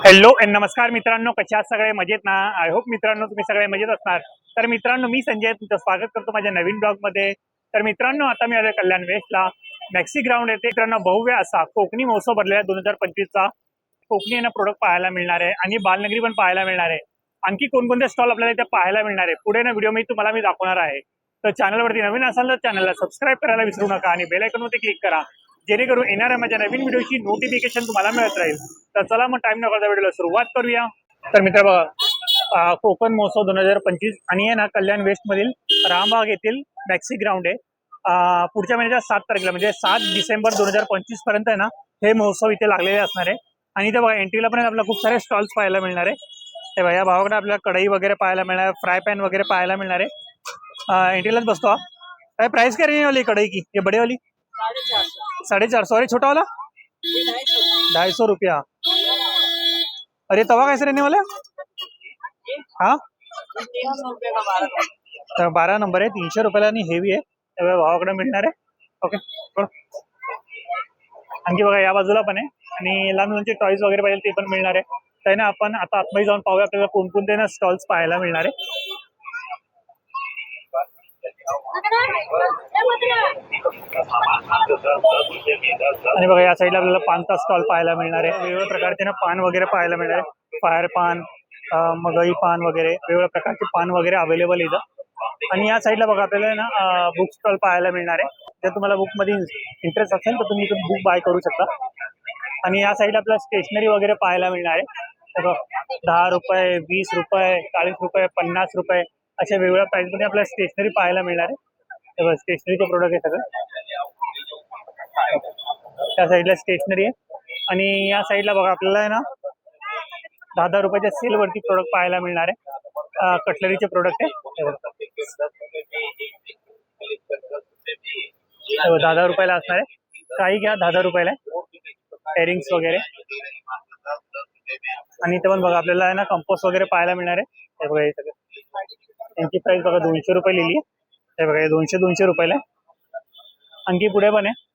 Hello end नमस्कार मित्रांनो, कशा आहात सगळे? मजेत ना? आय होप मित्रांनो तुम्ही सगळे मजेत असणार. तर मित्रांनो, मी संजय तुमचं स्वागत करतो माझ्या नवीन ब्लॉग मध्ये. तर मित्रांनो, आता मी आलोय कल्याण वेस्टला मॅक्सी ग्राउंड येथे. मित्रांनो, भव्य असा कोकणी महोत्सव भरलेला 2025चा. कोकणी यांना प्रोडक्ट पाहायला मिळणार आहे आणि बालनगरी पण पाहायला मिळणार आहे. आणखी कोणकोणते स्टॉल आपल्याला इथे पाहायला मिळणार आहे पुढे ना व्हिडिओ मी तुम्हाला दाखवणार आहे. तर चॅनलवरती नवीन असाल तर चॅनलला सबस्क्राईब करायला विसरू नका आणि बेल आयकॉनवरती क्लिक करा, जेणेकरून येणाऱ्या माझ्या नवीन व्हिडिओची नोटिफिकेशन तुम्हाला मिळत राहील. तर चला मग टाइम न करता व्हिडिओला सुरुवात करूया. तर मित्र बघा, कोकण महोत्सव 2025 आणि आहे ना कल्याण वेस्ट मधील रामबाग येथील मॅक्सी ग्राउंड आहे. पुढच्या महिन्याच्या 7 तारखेला म्हणजे 7 डिसेंबर 2025 पर्यंत आहे ना हे महोत्सव इथे लागलेले असणार आहे. आणि इथे बघा एंट्रीला पण आपल्याला खूप सारे स्टॉल्स पाहायला मिळणार आहे. ते बघा या भावाकडे आपल्याला कढई वगैरे पाहायला मिळणार आहे, फ्राय पॅन वगैरे पाहायला मिळणार आहे. एंट्रीलाच बसतो हा. काय प्राइस क्या रहने वाली कढ़ाई की? ये बड़े वाली 450. अरे छोटा वाला 250 रुपया. अरे तवा कैसे रहने वाला? हाँ 12 नंबर आहे, 300 रुपयाला आणि हेवी आहे. त्यामुळे भावाकडे मिळणार आहे. ओके, आणखी बघा या बाजूला पण आहे आणि लहान मुलांचे टॉईज वगैरे पाहिजे ते पण मिळणार आहे. तर ना आपण आता आतमध्ये जाऊन पाहूया आपल्याला कोणकोणते ना स्टॉल्स पाहायला मिळणार आहे. आणि बघा या साईडला आपल्याला पानचा स्टॉल पाहायला मिळणार आहे. वेगवेगळ्या प्रकारचे ना पान वगैरे पाहायला मिळणार आहे. फायर पान, मगई पान वगैरे वेगवेगळ्या प्रकारचे पान वगैरे अवेलेबल इथं. आणि या साईडला बघा आपल्याला ना बुक स्टॉल पाहायला मिळणार आहे. जर तुम्हाला बुक मध्ये इंटरेस्ट असेल तर तुम्ही इथून बुक बाय करू शकता. आणि या साईडला आपल्याला स्टेशनरी वगैरे पाहायला मिळणार आहे. 10 रुपये, 20 रुपये, 40 रुपये, 50 रुपये अशा वेगवेगळ्या प्राइसमध्ये आपल्याला स्टेशनरी पाहायला मिळणार आहे. स्टेशनरीचे प्रोडक्ट आहे सगळं. त्या साईडला स्टेशनरी आहे आणि या साईडला बघा आपल्याला आहे ना 10 रुपयाच्या सेल वरती प्रोडक्ट पाहायला मिळणार आहे. कटलरीचे प्रोडक्ट आहे. 10 रुपयाला असणार आहे. काही घ्या 10 रुपयाला. एरिंग्स वगैरे. आणि इथे पण बघा आपल्याला आहे ना कंपोस्ट वगैरे पाहायला मिळणार आहे. हे बघा हे सगळं. त्यांची प्राइस बघा 200 रुपये लिहिली आहे. हे बघा 200 रुपयाला आहे. आणखी पुढे पण आहे.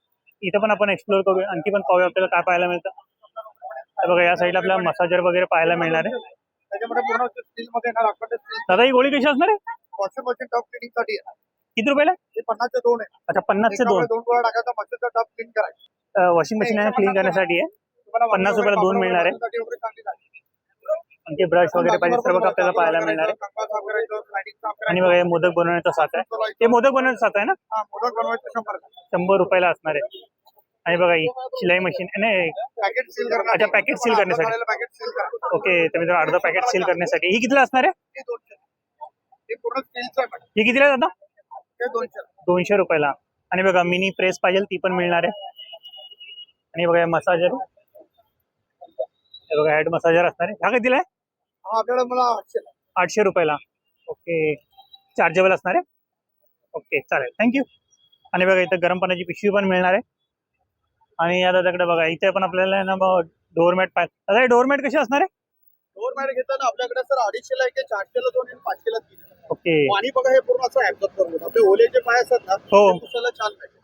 इथं पण आपण एक्सप्लोर करूया, आणखी पण पाहूया आपल्याला काय पाहायला मिळतं. बघा या साईडला आपल्याला मसाजर वगैरे पाहायला मिळणार आहे. दादा ही गोळी कशी असणार आहे? वॉशिंग मशीन टॉप क्लिनिंग साठी किती रुपयाला? 50 चे 2 आहे. अच्छा 50 चे 2. 2 गोळा टाकायचा, मशीनचा टॉप क्लीन करायचा. वॉशिंग मशीन आहे क्लीन करण्यासाठी आहे. 50 रुपयाला 2 मिळणार आहे. आणखी ब्रश वगैरे पाहिजे तर बघा आपल्याला पाहायला मिळणार आहे. आणि बघा हे मोदक बनवण्याचा साचा आहे. हे मोदक बनवण्याचा साचा आहे ना? मोदक बनवायचं 100 रुपयाला असणार आहे. आणि बघा ही शिलाई मशीन नाही, पॅकेट सील करण्यासाठी. अच्छा पॅकेट सील करण्यासाठी. पॅकेट सील करा. ओके, तर मित्रांनो अर्धा पॅकेट सील करण्यासाठी ही कितीला असणार आहे? हे पूर्ण स्टीलचं आहे. ही कितीला दादा? हे 200. 200 रुपयाला. आणि बघा मिनी प्रेस पाहिजे ती पण मिळणार आहे. आणि बघा मसाजर, हे बघा हेड मसाजर असणार आहे. हा कितीला आहे? हा आपल्याला मला 800 रुपयाला. ओके, चार्जेबल असणार आहे. ओके चालेल, थँक्यू. आणि बघा इथं गरम पाण्याची पिशवी पण मिळणार आहे. आणि या दादाकडे बघा इथे पण आपल्याला ना डोरमॅट पाहिजे. दादा डोरमॅट कशी असणार आहे? डोरमॅट घेताना आपल्याकडे सर 250 ला 1, 400 ला 2 आणि 500 ला 3. ओके. पाणी बघा हे पूर्ण असं ऍब्झॉर्ब करून आपले ओले जे पाय असतात ना हो. ते पुसायला छान पाहिजे.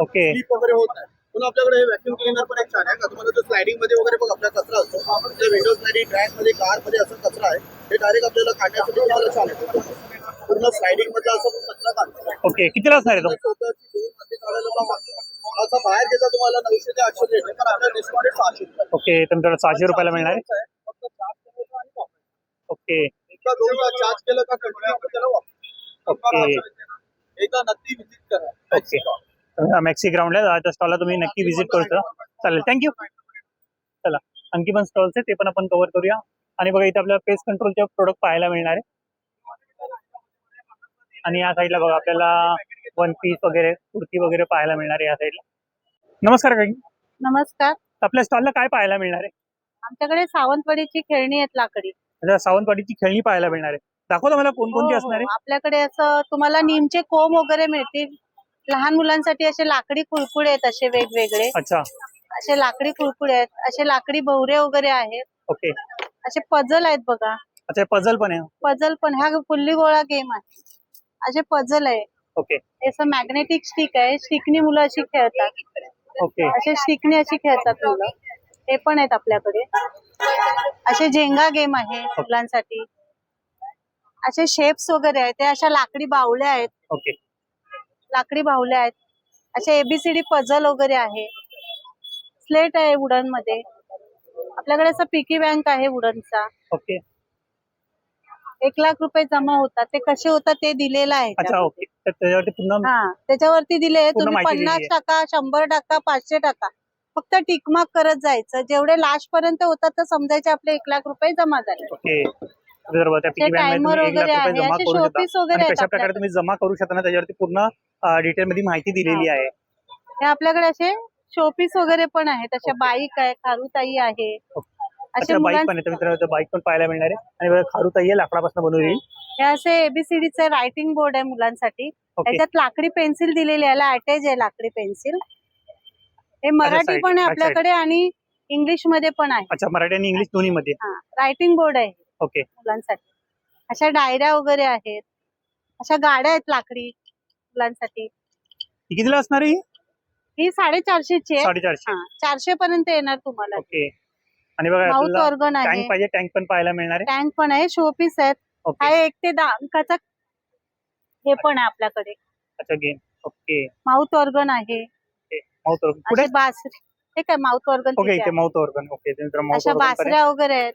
ओके. स्लीप वगैरे होत नाही. पण आपल्याकडे हे व्हॅक्यूम क्लीनर पण एक छान आहे का. तुम्हाला जो स्लायडिंग मध्ये वगैरे बघा आपला कचरा असतो, जे विंडोज मध्ये, ट्रॅक मध्ये, कार मध्ये असं कचरा आहे, हे डायरेक्ट आपल्याला काढण्यासाठी तुम्हाला छान आहे. पूर्ण स्लायडिंग मध्ये असं कचरा काढतो. ओके, कितीला असणार आहे तो? असं बाहेर घेता तुम्हाला 900 ते 800 रेट आहे, पण आपल्याला डिस्काउंट 600 रुपये. ओके, तर मित्रांनो 600 रुपयाला मिळणार आहे. फक्त चार्ज करायचा आणि वापरायचा. ओके. एकदा 2दा चार्ज केलं का कंटिन्यू आपण त्याला वापरायचं. ओके. एकदा नक्की विजिट करा. ओके, मॅक्सी ग्राउंडला त्या स्टॉलला तुम्ही नक्की व्हिजिट करू शकता. चालेल, थँक्यू. चला आणखी पण स्टॉल्स आहेत ते पण आपण कव्हर करूया. आणि बघा इथे आपल्याला पेस्ट कंट्रोलचे प्रोडक्ट पाहायला मिळणार आहे. आणि या साईडला बघा आपल्याला वन पीस वगैरे, कुर्ती वगैरे पाहायला मिळणार आहे या साईडला. नमस्कार काकी. नमस्कार. आपल्या स्टॉलला काय पाहायला मिळणार आहे? आमच्याकडे सावंतवाडीची खेळणी आहेत लाकडी. सावंतवाडीची खेळणी पाहायला मिळणार आहे. दाखवतो मला कोणकोणती हो, असणार आहे. आपल्याकडे असं तुम्हाला नीमचे कोंब वगैरे मिळतील. लहान मुलांसाठी असे लाकडी कुरकुडे आहेत, असे वेगवेगळे. अच्छा, असे लाकडी कुरकुडे आहेत, असे लाकडी भवरे वगैरे आहेत. ओके. असे पझल आहेत बघा. अच्छा पझल पण आहे. पझल पण, हा फुल्ली गोळा गेम आहे. असे पझल आहे. ओके. असं मॅग्नेटिक स्टिक आहे, स्टिकनी मुलं अशी खेळतात. ओके. असे स्टिकनी अशी खेळतात मुलं. हे पण आहेत आपल्याकडे. असे झेंगा गेम आहे मुलांसाठी. असे शेप्स वगैरे आहेत, ते अशा लाकडी बाहुल्या आहेत. ओके. लाकडी बाहुल्या आहेत. असे एबीसीडी पझल वगैरे आहे. स्लेट आहे वुडन मध्ये. आपल्याकडे असं पिकी बँक आहे वुडनचा. ओके. 1,00,000 रुपये जमा होतात. ते कसे होतात ते दिलेलं आहे अच्छा. ओके. तर त्याच्यावरती पूर्ण हा, त्याच्यावरती दिले. पूर्ण तुम्ही माहिती दिलेली 50%, 100%, 500%, फक्त टिकमार्क करत जायचं. जेवढे लास्ट पर्यंत होतात तर समजायचे आपले 1,00,000 रुपये जमा झाले. ओके. बरोबर. त्या पिकी बँक टायमर मध्ये 1,00,000 वगैरे रुपये आहे. जमा असे करू शोपीस शकता वगैरे आणि आहेत कशा प्रकारे आपल्याकडे. तुम्ही जमा करू शकता ना त्याच्यावरती पूर्ण डिटेल मध्ये माहिती दिलेली आहे. हे आपल्याकडे असे शोपीस वगैरे पण आहेत. अशा बाईक आहे, खारुताई आहे. असे अच्छा, बाईक पण आहे. तर मित्रांनो बाईक पण पाहायला मिळणार आहे. आणि बघा खारुताई आहे, लाकडापासून बनवलेली. हे असे एबीसीडीचे रायटिंग बोर्ड आहे मुलांसाठी. ओके. त्याच्यात लाकडी पेन्सिल दिलेली आहे. अटॅच आहे लाकडी पेन्सिल. हे मराठी side, पण आहे back side. आपल्याकडे आणि इंग्लिश मध्ये पण आहे. अच्छा, मराठी आणि इंग्लिश दोन्ही मध्ये. हा, रायटिंग बोर्ड आहे ओके. मुलांसाठी. अशा डायऱ्या वगैरे आहेत. अशा गाड्या आहेत लाकडी मुलांसाठी. ही कितीला असणार आहे? ही 450 ची आहे. 450. हा, 400 पर्यंत येणार तुम्हाला. ओके. आणि बघा माउथ आपल्याला ऑर्गन आहे. टँक पाहिजे, टँक पण पाहायला मिळणार आहे. टँक पण आहे. शोपीस आहेत. ओके. हा 1 ते 10 अंकाचा हे पण आहे आपल्याकडे. अच्छा, गेम. ओके. माउथ ऑर्गन आहे. माउथ ऑर्गन पुढे. असे बासरी. हे काय माउथ ऑर्गन. ओके, इथे माउथ ऑर्गन. ओके. त्यानंतर माउथ अशा ऑर्गन पण आहे. बासऱ्या वगैरे आहेत.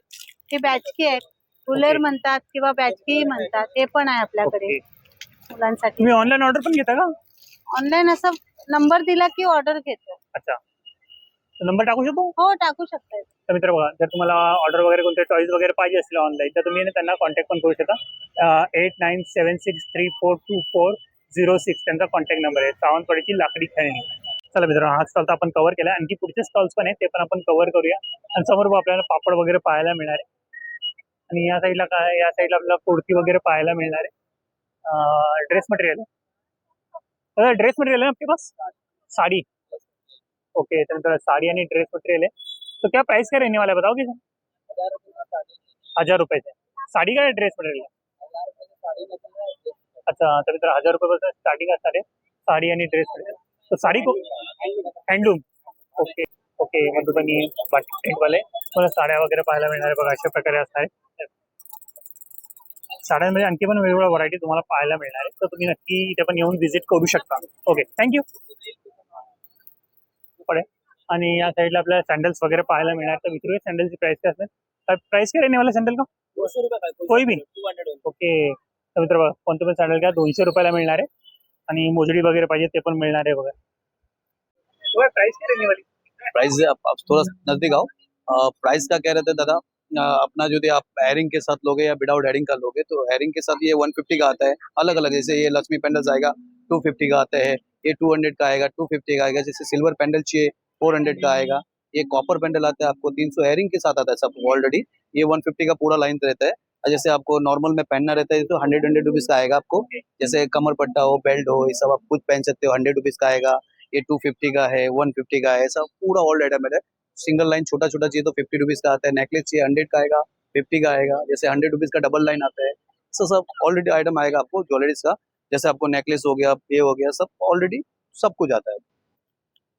हे बॅचकी आहेत. Cooler okay. म्हणतात किंवा बॅचकी म्हणतात. हे पण आहे आपल्याकडे ओके. मुलांसाठी. तुम्ही ऑनलाईन ऑर्डर पण घेता का? ऑनलाईन असं नंबर दिला की ऑर्डर घेतो. अच्छा. नंबर टाकू शकतो? हो, टाकू शकता. तर मित्र बघा, जर तुम्हाला ऑर्डर वगैरे कोणते टॉईज वगैरे पाहिजे असतील ऑनलाईन तर तुम्ही त्यांना कॉन्टॅक्ट पण करू शकता. 8976342406 त्यांचा कॉन्टॅक्ट नंबर आहे. सावंतवाडीची लाकडी खेळणी. चला मित्रांनो, हा स्टॉल तर आपण कव्हर केला. आणखी पुढचे स्टॉल्स पण आहेत ते पण आपण कव्हर करूया. आणि समोर आपल्याला पापड वगैरे पाहायला मिळणार आहे. आणि या साईडला काय, या साईडला आपल्याला कुर्ती वगैरे पाहायला मिळणार आहे. Dress material. ड्रेस मटेरियल है आपके पास? साड़ी. ओके. तो साड़ी यानी ड्रेस मटेरियल है. तो क्या प्राइस क्या रहने वाला है बताओगे सर? 1,000 रुपए से साड़ी का ड्रेस मटेरियल? अच्छा. तर मित्र 1,000 रुपये स्टार्टिंग असणार आहे साडी आणि ड्रेस मटेरियल. तो साड़ी को handloom. Okay. Okay. Madhubani batik print वाले मला साड्या वगैरे पाहायला मिळणार आहे बघा. अशा प्रकारे असणार आहे. साड्यांमध्ये आणखी पण वेगवेगळ्या व्हरायटी तुम्हाला पाहायला मिळणार आहे. तर तुम्ही नक्की इथे पण येऊन व्हिजिट करू शकता. ओके. थँक्यू. पडे. आणि या साइडला आपल्याला सैंडल्स वगैरह पाहायला मिळणार. तर मित्रों सैंडल्स की प्राइस क्या है? प्राइस क्या रहने वाला सैंडल का? 200 रुपये. कोई भी? ओके. तर मित्र बघा, कोणते पण सैंडल घ्या 200 रुपयाला मिळणार आहे. आणि मोजडी वगैरे पाहिजे ते पण मिळणार आहे बघा. प्राइस क्या रहने वाली? प्राइस आप थोड़ा नजदीक आओ. प्राइस का कह रहे थे दादा, अपना जो आप हेयरिंग के साथ लोगे या विदाउट हेयरिंग का लोगे तो हेयरिंग के साथ ये 150 का आता है. अलग अलग, जैसे ये लक्ष्मी पेंडल्स आएगा 250 का आता है. ये 200 का आएगा, 250 का आएगा. जैसे सिल्वर पेंडल चाहिए 400 का आएगा. ये कॉपर पेंडल आता है आपको 300 हेयरिंग के साथ आता है सब ऑलरेडी. ये 150 का पूरा लाइन रहता है. जैसे आपको नॉर्मल में पहनना रहता है तो 100 रुपीज का आएगा आपको. जैसे कमर पट्टा हो, बेल्ट हो, ये सब आप कुछ पहन सकते हो. 100 रुपीज का आएगा. ये 250 का है, 150 का है, सब पूरा ऑल आइटम है. सिंगल लाइन छोटा छोटा चाहिए तो 50 रुपीज का आता है. नेकलेस चाहिए 100 का आएगा, 50 का आएगा. जैसे 100 रुपीज का डबल लाइन आता है. सब ऑलरेडी आइटम आएगा आपको ज्वेलरीज का. जैसे आपको नेकलेस हो गया, ये हो गया, सब ऑलरेडी सब कुछ आता है.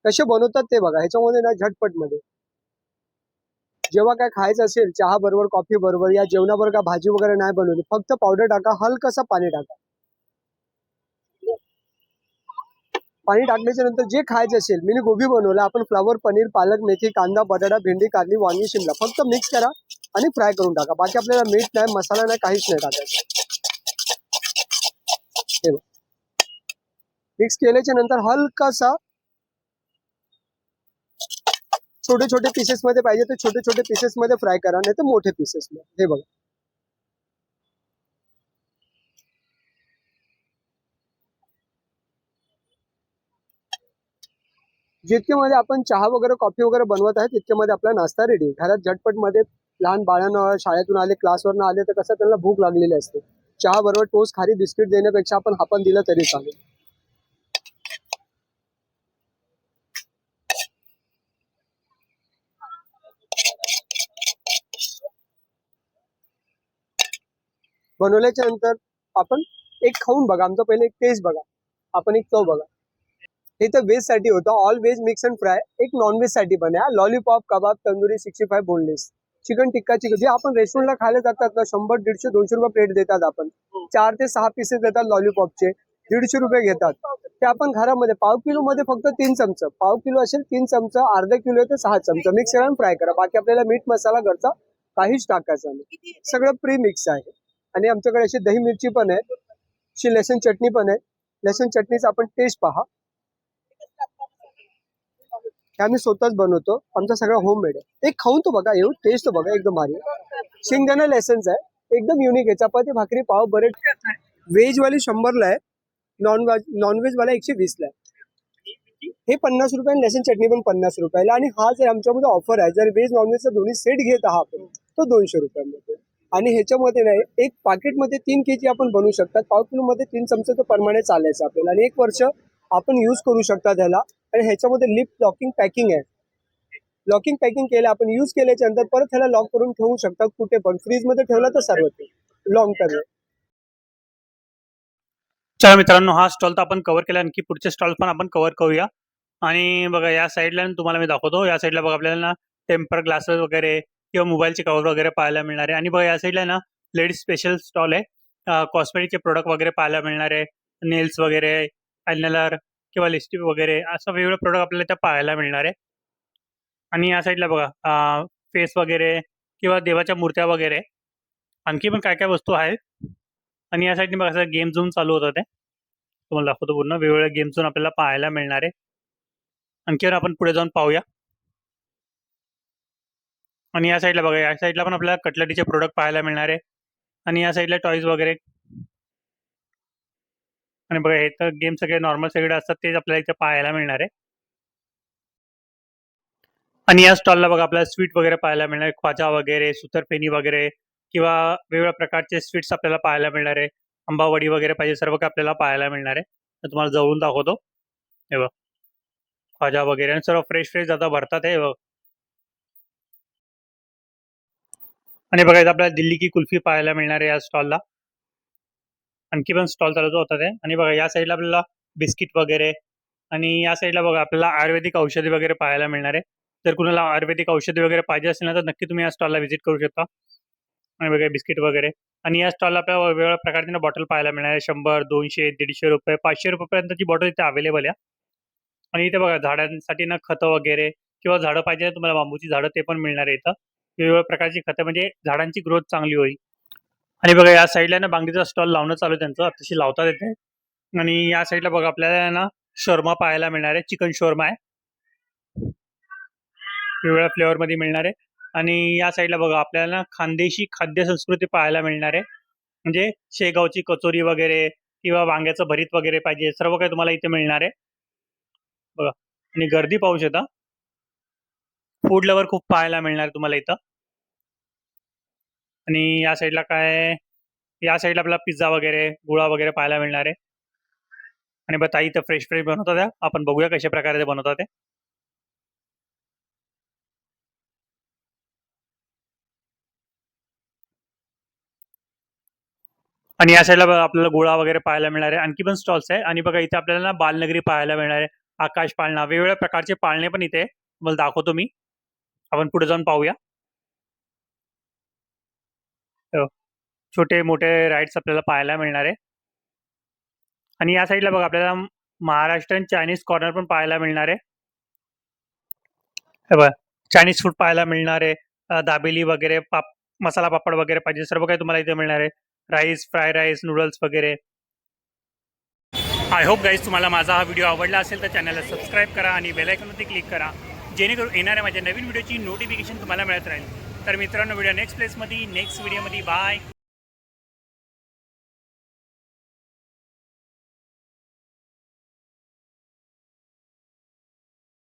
कसे बनवतात ते बघा. ह्याच्यामध्ये ना झटपट मध्ये जेव्हा काय खायचं असेल, चहा बरोबर, कॉफी बरोबर या जेवणाबरोबर का भाजी वगैरे नाही बनवली, फक्त पावडर टाका, हलकसं पाणी टाका. पाणी टाकल्याच्या नंतर जे खायचं असेल, मी गोबी बनवला, आपण फ्लावर, पनीर, पालक, मेथी, कांदा, बटाटा, भेंडी, कारली, वांगी, शिमला फक्त मिक्स करा आणि फ्राय करून टाका. बाकी आपल्याला मीठ नाही, मसाला नाही, काहीच नाही टाकायचं. मिक्स केल्याच्या नंतर हलकासा छोटे छोटे पीसेस मध्ये पाहिजे तर छोटे छोटे पीसेस मध्ये फ्राय करा, नाही तर मोठे पीसेस मध्ये. हे बघा, जितके मध्ये आपण चहा वगैरे कॉफी वगैरे बनवत आहे तितके मध्ये आपला नाश्ता रेडी. घरात झटपट मध्ये लहान बाळांना शाळेतून आले, क्लासवरून आले तर कसं त्यांना भूक लागलेली असते. चहा बरोबर टोस्ट, खारी बिस्किट देण्यापेक्षा आपण हा पण दिलं तरी चालेल. बनवल्याच्या नंतर आपण एक खाऊन बघा. आमचं पहिले एक टेस्ट बघा, आपण एक चव बघा. हे तर व्हेज साठी होतं, all veg mix and fry. एक नॉन व्हेज साठी पण आहे, लॉलीपॉप, कबाब, तंदुरी, 65 बोनलेस. चिकन टिक्काची जे आपण रेस्टॉरंटला खायला जातात ना 100, 150, 200 रुपये प्लेट देतात आपण. 4 ते 6 पीसेस देतात लॉलीपॉपचे, 150 रुपये घेतात. ते आपण घरामध्ये पाव किलो मध्ये फक्त 3 चमचे, पाव किलो असेल 3 चमचे, अर्धा किलो तर 6 चमचे मिक्स करून फ्राय करा. बाकी आपल्याला मीठ मसाला घरचा काहीच टाकायचा नाही, सगळं प्री मिक्स आहे. आणि आमच्याकडे अशी दही मिरची पण आहे, अशी लसूण चटणी पण आहे. लसूण चटणीचा आपण टेस्ट पहा, हे आम्ही स्वतःच बनवतो, आमचा सगळं होममेड आहे. एक खाऊन तो बघा, एवढं टेस्ट तो बघा, एकदम भारी. शेंगदाणा लेसन्स आहे, एकदम युनिक आहे. चपाती भाकरी पाव बरेच. व्हेज वाली 100ला आहे, नॉनव्हेज वाला 120 ला आहे. हे 50 रुपये आणि लसूण चटणी पण 50 रुपयाला. आणि हा जर आमच्यामध्ये ऑफर आहे, जर व्हेज नॉनव्हेजचा दोन्ही सेट घेत आहात तो 200 रुपयामध्ये. आणि ह्याच्यामध्ये नाही, एक पाकिटमध्ये 3 kg आपण बनवू शकतात. पाव किलो मध्ये 3 चमचे प्रमाणे चालायचं आपल्याला. आणि 1 वर्ष आपण यूज करू शकता त्याला. आणि ह्याच्यामध्ये लिप लॉकिंग पॅकिंग आहे. लॉकिंग पॅकिंग केलं आपण यूज केल्याच्या नंतर परत ह्याला लॉक करून ठेवू शकता कुठे पण. फ्रीज मध्ये ठेवला तर सर्व लॉंग टर्म. चला मित्रांनो, हा स्टॉल तर आपण कव्हर केला, आणखी पुढचे स्टॉल पण आपण कव्हर करूया. आणि बघा या साईडला तुम्हाला मी दाखवतो, या साईडला बघा आपल्याला ना टेम्पर ग्लासेस वगैरे किंवा मोबाईलचे कव्हर वगैरे पाहायला मिळणार आहे. आणि बघा या साईडला ना लेडीज स्पेशल स्टॉल आहे, कॉस्मेटिकचे प्रोडक्ट वगैरे पाहायला मिळणार आहे. नेल्स वगैरे, आयलाइनर किंवा लिपस्टिक वगैरे असं वेगवेगळे प्रोडक्ट आपल्याला इथे पाहायला मिळणार आहे. आणि या साईडला बघा फेस वगैरे किंवा देवाच्या मूर्त्या वगैरे, आणखी पण काय काय वस्तू आहेत. आणि या साईडने बघा गेम झोन चालू होतं, ते तुम्हाला दाखवतो पूर्ण. वेगवेगळे गेम झोन आपल्याला पाहायला मिळणार आहे. आणखी आपण पुढे जाऊन पाहूया. आणि या साईडला बघा, या साईडला पण आपल्याला कटलरीचे प्रोडक्ट पाहायला मिळणार आहे. आणि या साईडला टॉईज वगैरे. आणि बघा हे तर गेम सगळे नॉर्मल सगळे असतात, तेच आपल्याला इथे पाहायला मिळणार आहे. आणि या स्टॉलला बघा आपल्याला स्वीट वगैरे पाहायला मिळणार आहे, ख्वाजा वगैरे, सुतरफेनी वगैरे किंवा वेगवेगळ्या प्रकारचे स्वीट्स आपल्याला पाहायला मिळणार आहे. आंबावडी वगैरे पाहिजे सर्व काही आपल्याला पाहायला मिळणार आहे. तर तुम्हाला जवळून दाखवतो, हे बघ ख्वाजा वगैरे. आणि सर्व फ्रेश फ्रेश आता भरतात हे बघ. आणि बघा इथं आपल्याला दिल्ली की कुल्फी पाहायला मिळणार आहे या स्टॉलला. आणखी पण स्टॉल चालू होतात आहे. आणि बघा या साईडला आपल्याला बिस्किट वगैरे, आणि या साईडला बघा आपल्याला आयुर्वेदिक औषधी वगैरे पाहायला मिळणार आहे. जर कुणाला आयुर्वेदिक औषधी वगैरे पाहिजे असेल ना, तर नक्की तुम्ही या स्टॉलला व्हिजिट करू शकता. आणि बघा बिस्किट वगैरे. आणि या स्टॉलला आपल्याला वेगवेगळ्या प्रकारची बॉटल पाहायला मिळणार आहे. 100, 200, 150 रुपये, 500 रुपयेपर्यंतची बॉटल इथे अवेलेबल आहे. आणि इथे बघा झाडांसाठी ना खतं वगैरे किंवा झाडं पाहिजे तुम्हाला बांबूची झाडं, ते पण मिळणार आहे इथं. वेगवेगळ्या प्रकारची खतं, म्हणजे झाडांची ग्रोथ चांगली होईल. आणि बघा या साईडला ना बांगडीचा स्टॉल लावणं चालू आहे त्यांचं, तशी लावतात येते. आणि या साईडला बघा आपल्याला ना शर्मा पाहायला मिळणार आहे, चिकन शर्मा आहे, वेगवेगळ्या फ्लेवरमध्ये मिळणार आहे. आणि या साईडला बघा आपल्याला ना खानदेशी खाद्य संस्कृती पाहायला मिळणार आहे, म्हणजे शेगावची कचोरी वगैरे किंवा वांग्याचं भरीत वगैरे पाहिजे, सर्व काही तुम्हाला इथे मिळणार आहे बघा. आणि गर्दी पाहू शकता, फूड लवर खूप पाहायला मिळणार तुम्हाला इथं. आणि या साईडला काय, या साईडला आपल्याला पिझ्झा वगैरे, गुळा वगैरे पाहायला मिळणार आहे. आणि बघा ताई इथं फ्रेश फ्रेश बनवतात आहे, आपण बघूया कशा प्रकारे ते बनवतात ते. आणि या साईडला बघा आपल्याला गोळा वगैरे पाहायला मिळणार आहे, आणखी पण स्टॉल्स आहे. आणि बघा इथे आपल्याला ना बालनगरी पाहायला मिळणार आहे, आकाश पाळणा, वेगवेगळ्या प्रकारचे पाळणे पण इथे तुम्हाला दाखवतो मी. आपण पुढे जाऊन पाहूया. छोटे मोठे राईड्स आपल्याला पाहायला मिळणार आहे. आणि या साईडला बघा आपल्याला महाराष्ट्रीयन चायनीज कॉर्नर पण पाहायला मिळणार आहे. हे बघा चायनीज फूड पाहायला मिळणार आहे, दाबेली वगैरे, मसाला पापड वगैरे पाहिजे सर्व काही तुम्हाला इथे मिळणार आहे. राईस, फ्राय राईस, नूडल्स वगैरे. आय होप गाईज तुम्हाला माझा हा व्हिडिओ आवडला असेल तर चॅनलला सबस्क्राईब करा आणि बेल आयकॉनवरती क्लिक करा, जेणेकरून येणाऱ्या माझ्या नवीन व्हिडिओची नोटिफिकेशन तुम्हाला मिळत राहील. तर मित्रांनो, व्हिडिओ नेक्स्ट व्हिडिओमध्ये बाय.